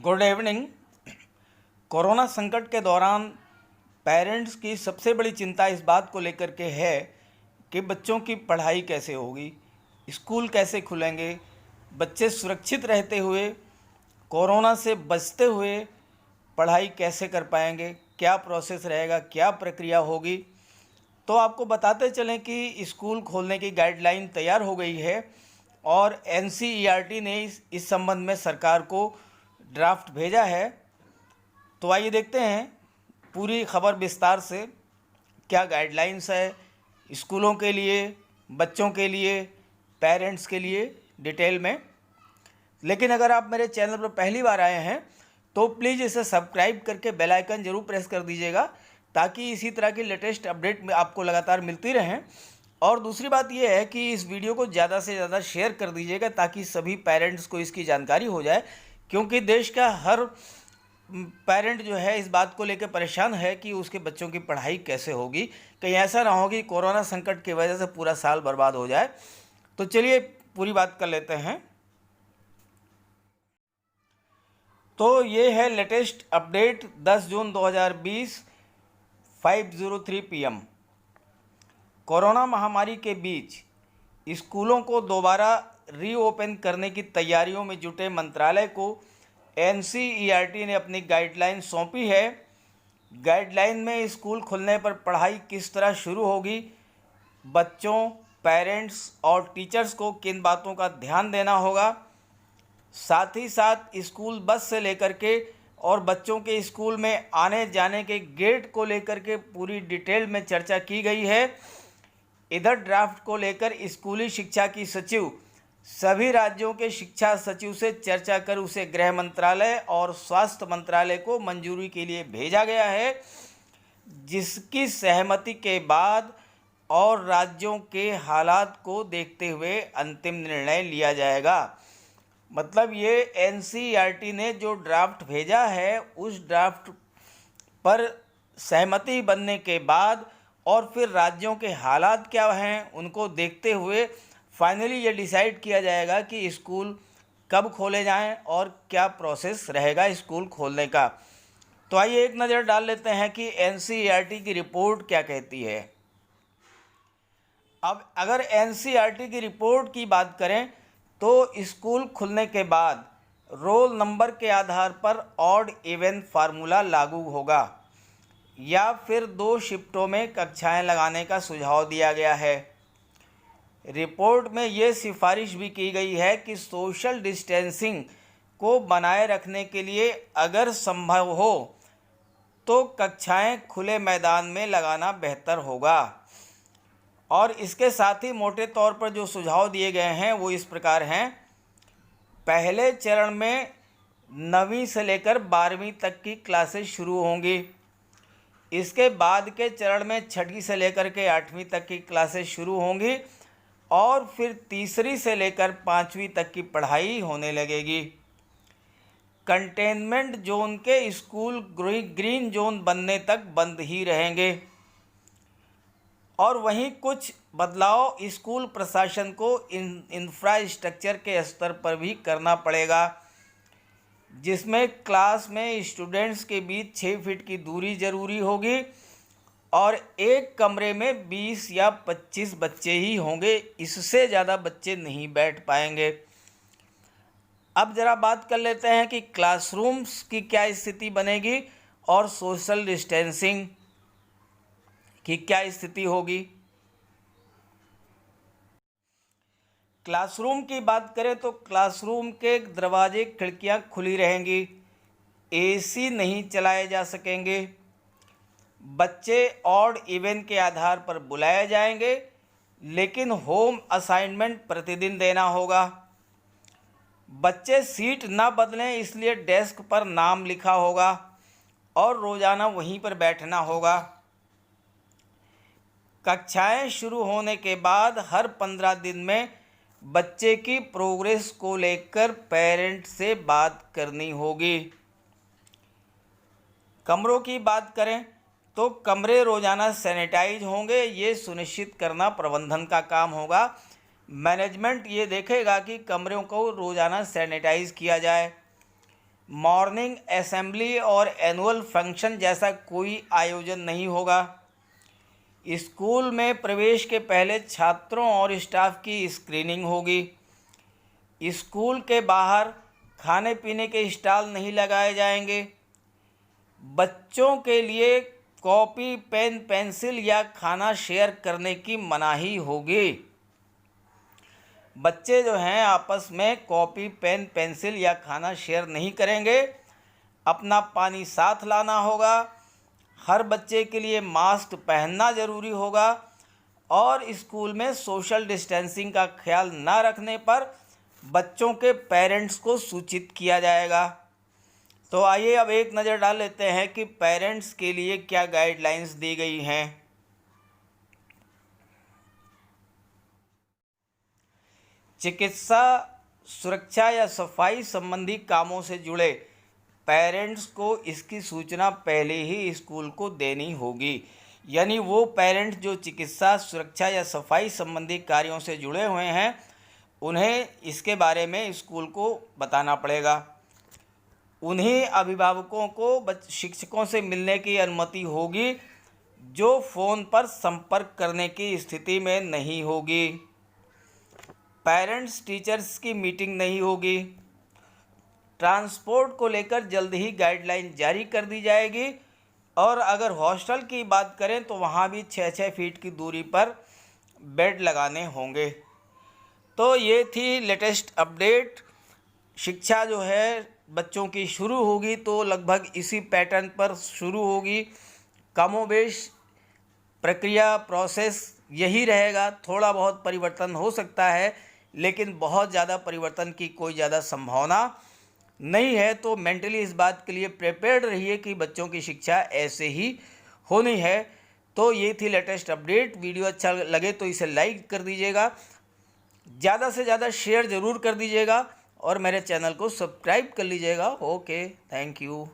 Good evening. Corona संकट के दौरान पेरेंट्स की सबसे बड़ी चिंता इस बात को लेकर के है कि बच्चों की पढ़ाई कैसे होगी, स्कूल कैसे खुलेंगे, बच्चे सुरक्षित रहते हुए, कोरोना से बचते हुए पढ़ाई कैसे कर पाएंगे, क्या प्रोसेस रहेगा, क्या प्रक्रिया होगी। तो आपको बताते चलें कि स्कूल खोलने की गाइडलाइन तैयार हो गई है और एनसीईआरटी ने इस संबंध में सरकार को ड्राफ्ट भेजा है। तो आइए देखते हैं पूरी खबर विस्तार से, क्या गाइडलाइंस है स्कूलों के लिए, बच्चों के लिए, पेरेंट्स के लिए, डिटेल में। लेकिन अगर आप मेरे चैनल पर पहली बार आए हैं तो प्लीज़ इसे सब्सक्राइब करके बेल आइकन ज़रूर प्रेस कर दीजिएगा ताकि इसी तरह की लेटेस्ट अपडेट में आपको लगातार मिलती रहें। और दूसरी बात यह है कि इस वीडियो को ज़्यादा से ज़्यादा शेयर कर दीजिएगा ताकि सभी पेरेंट्स को इसकी जानकारी हो जाए, क्योंकि देश का हर पेरेंट जो है इस बात को लेकर परेशान है कि उसके बच्चों की पढ़ाई कैसे होगी। कहीं ऐसा ना हो कि कोरोना संकट की वजह से पूरा साल बर्बाद हो जाए। तो चलिए पूरी बात कर लेते हैं। तो ये है लेटेस्ट अपडेट 10 जून 2020 5:03 PM। कोरोना महामारी के बीच स्कूलों को दोबारा रीओपन करने की तैयारियों में जुटे मंत्रालय को एनसीईआरटी ने अपनी गाइडलाइन सौंपी है। गाइडलाइन में स्कूल खुलने पर पढ़ाई किस तरह शुरू होगी, बच्चों, पेरेंट्स और टीचर्स को किन बातों का ध्यान देना होगा, साथ ही साथ स्कूल बस से लेकर के और बच्चों के स्कूल में आने जाने के गेट को लेकर के पूरी डिटेल में चर्चा की गई है। इधर ड्राफ्ट को लेकर स्कूली शिक्षा की सचिव सभी राज्यों के शिक्षा सचिव से चर्चा कर उसे गृह मंत्रालय और स्वास्थ्य मंत्रालय को मंजूरी के लिए भेजा गया है, जिसकी सहमति के बाद और राज्यों के हालात को देखते हुए अंतिम निर्णय लिया जाएगा। मतलब ये एनसीईआरटी ने जो ड्राफ्ट भेजा है उस ड्राफ्ट पर सहमति बनने के बाद और फिर राज्यों के हालात क्या हैं उनको देखते हुए फाइनली ये डिसाइड किया जाएगा कि स्कूल कब खोले जाएं और क्या प्रोसेस रहेगा स्कूल खोलने का। तो आइए एक नज़र डाल लेते हैं कि एनसीईआरटी की रिपोर्ट क्या कहती है। अब अगर एनसीईआरटी की रिपोर्ट की बात करें तो स्कूल खुलने के बाद रोल नंबर के आधार पर ऑड इवन फार्मूला लागू होगा या फिर 2 शिफ्टों में कक्षाएं लगाने का सुझाव दिया गया है। रिपोर्ट में ये सिफारिश भी की गई है कि सोशल डिस्टेंसिंग को बनाए रखने के लिए अगर संभव हो तो कक्षाएं खुले मैदान में लगाना बेहतर होगा। और इसके साथ ही मोटे तौर पर जो सुझाव दिए गए हैं वो इस प्रकार हैं। पहले चरण में 9वीं से लेकर 12वीं तक की क्लासेस शुरू होंगी। इसके बाद के चरण में 6वीं से लेकर के 8वीं तक की क्लासेस शुरू होंगी और फिर तीसरी से लेकर 5वीं तक की पढ़ाई होने लगेगी। कंटेनमेंट जोन के स्कूल ग्रीन जोन बनने तक बंद ही रहेंगे। और वहीं कुछ बदलाव स्कूल प्रशासन को इंफ्रास्ट्रक्चर के स्तर पर भी करना पड़ेगा, जिसमें क्लास में स्टूडेंट्स के बीच 6 फीट की दूरी ज़रूरी होगी और एक कमरे में 20 या 25 बच्चे ही होंगे, इससे ज़्यादा बच्चे नहीं बैठ पाएंगे। अब ज़रा बात कर लेते हैं कि क्लासरूम्स की क्या स्थिति बनेगी और सोशल डिस्टेंसिंग की क्या स्थिति होगी। क्लासरूम की बात करें तो क्लासरूम के दरवाजे खिड़कियां खुली रहेंगी, एसी नहीं चलाए जा सकेंगे, बच्चे ऑड इवन के आधार पर बुलाए जाएंगे लेकिन होम असाइनमेंट प्रतिदिन देना होगा। बच्चे सीट ना बदलें इसलिए डेस्क पर नाम लिखा होगा और रोज़ाना वहीं पर बैठना होगा। कक्षाएं शुरू होने के बाद हर 15 दिन में बच्चे की प्रोग्रेस को लेकर पेरेंट से बात करनी होगी। कमरों की बात करें तो कमरे रोज़ाना सैनिटाइज होंगे, ये सुनिश्चित करना प्रबंधन का काम होगा। मैनेजमेंट ये देखेगा कि कमरों को रोज़ाना सैनिटाइज किया जाए। मॉर्निंग असेंबली और एनुअल फंक्शन जैसा कोई आयोजन नहीं होगा। स्कूल में प्रवेश के पहले छात्रों और स्टाफ की स्क्रीनिंग होगी। स्कूल के बाहर खाने पीने के स्टॉल नहीं लगाए जाएंगे। बच्चों के लिए कॉपी, पेन, पेंसिल या खाना शेयर करने की मनाही होगी। बच्चे जो हैं आपस में कॉपी, पेन, पेंसिल या खाना शेयर नहीं करेंगे। अपना पानी साथ लाना होगा। हर बच्चे के लिए मास्क पहनना ज़रूरी होगा और स्कूल में सोशल डिस्टेंसिंग का ख्याल न रखने पर बच्चों के पेरेंट्स को सूचित किया जाएगा। तो आइए अब एक नज़र डाल लेते हैं कि पेरेंट्स के लिए क्या गाइडलाइंस दी गई हैं। चिकित्सा, सुरक्षा या सफाई संबंधी कामों से जुड़े पेरेंट्स को इसकी सूचना पहले ही स्कूल को देनी होगी। यानी वो पेरेंट्स जो चिकित्सा, सुरक्षा या सफाई संबंधी कार्यों से जुड़े हुए हैं, उन्हें इसके बारे में स्कूल को बताना पड़ेगा। उन्हीं अभिभावकों को शिक्षकों से मिलने की अनुमति होगी जो फ़ोन पर संपर्क करने की स्थिति में नहीं होगी। पेरेंट्स टीचर्स की मीटिंग नहीं होगी। ट्रांसपोर्ट को लेकर जल्द ही गाइडलाइन जारी कर दी जाएगी और अगर हॉस्टल की बात करें तो वहाँ भी 6-6 फीट की दूरी पर बेड लगाने होंगे। तो ये थी लेटेस्ट अपडेट। शिक्षा जो है बच्चों की शुरू होगी तो लगभग इसी पैटर्न पर शुरू होगी। कमोबेश प्रक्रिया, प्रोसेस यही रहेगा। थोड़ा बहुत परिवर्तन हो सकता है लेकिन बहुत ज़्यादा परिवर्तन की कोई ज़्यादा संभावना नहीं है। तो मेंटली इस बात के लिए प्रिपेयर्ड रहिए कि बच्चों की शिक्षा ऐसे ही होनी है। तो ये थी लेटेस्ट अपडेट। वीडियो अच्छा लगे तो इसे लाइक कर दीजिएगा, ज़्यादा से ज़्यादा शेयर ज़रूर कर दीजिएगा और मेरे चैनल को सब्सक्राइब कर लीजिएगा। Okay, thank you.